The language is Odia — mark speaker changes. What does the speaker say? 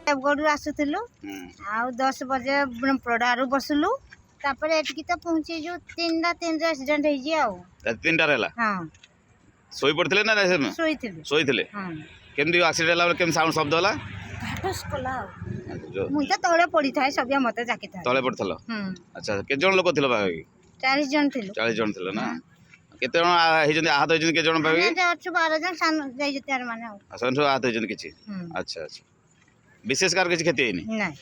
Speaker 1: ଦେବଗଡ଼ରୁ ଆସୁଥିଲୁ ଆଉ 10 ବଜେ ପଡ଼ାରୁ ବସିଲୁ ତାପରେ ଏଠିକି ତ ପହଞ୍ଚିଛୁ 3ଟା ଆକ୍ସିଡେଣ୍ଟ ହେଇଛି ଆଉ
Speaker 2: 3ଟାରେ ହେଲା
Speaker 1: ହଁ
Speaker 2: ଶୋଇ ପଡ଼ିଥିଲେ ନା
Speaker 1: ଶୋଇଥିଲୁ
Speaker 2: ଶୋଇଥିଲେ
Speaker 1: ହଁ
Speaker 2: କେମିତି ଆକ୍ସିଡେଣ୍ଟ ହେଲା କେମିତି ସାଉଣ୍ଡ ଶବ୍ଦ ହେଲା
Speaker 1: ଘାଟସ୍ କଲା ଆଉ ମୁଁ ତ ତଳେ ପଡ଼ିଥାଏ ସଭିଆ ମତେ ଜାକିଥାଏ
Speaker 2: ତଳେ ପଡ଼ିଥିଲ ଆଚ୍ଛା କେତେ ଜଣ ଲୋକ ଥିଲ ପାଖାପାଖି
Speaker 1: 40 ଜଣ ଥିଲୁ
Speaker 2: 40 ଜଣ ଥିଲ ନା କେତେ ଜଣ ହେଇଛନ୍ତି ଆହତ ହେଇଛନ୍ତି କେତେ ଜଣ ପାଖାପାଖି
Speaker 1: ଆମେ ଅଛୁ 12 ଜଣ ସାନ ଯାଇଛନ୍ତି ମାନେ ଆଉ
Speaker 2: ସେମାନେ ସବୁ ଆହତ ହେଇଛନ୍ତି କିଛି ଆଚ୍ଛା ଆଚ୍ଛା ବିଶେଷ କାହାର କିଛି କ୍ଷତି ହେଇନି
Speaker 1: ନାଇଁ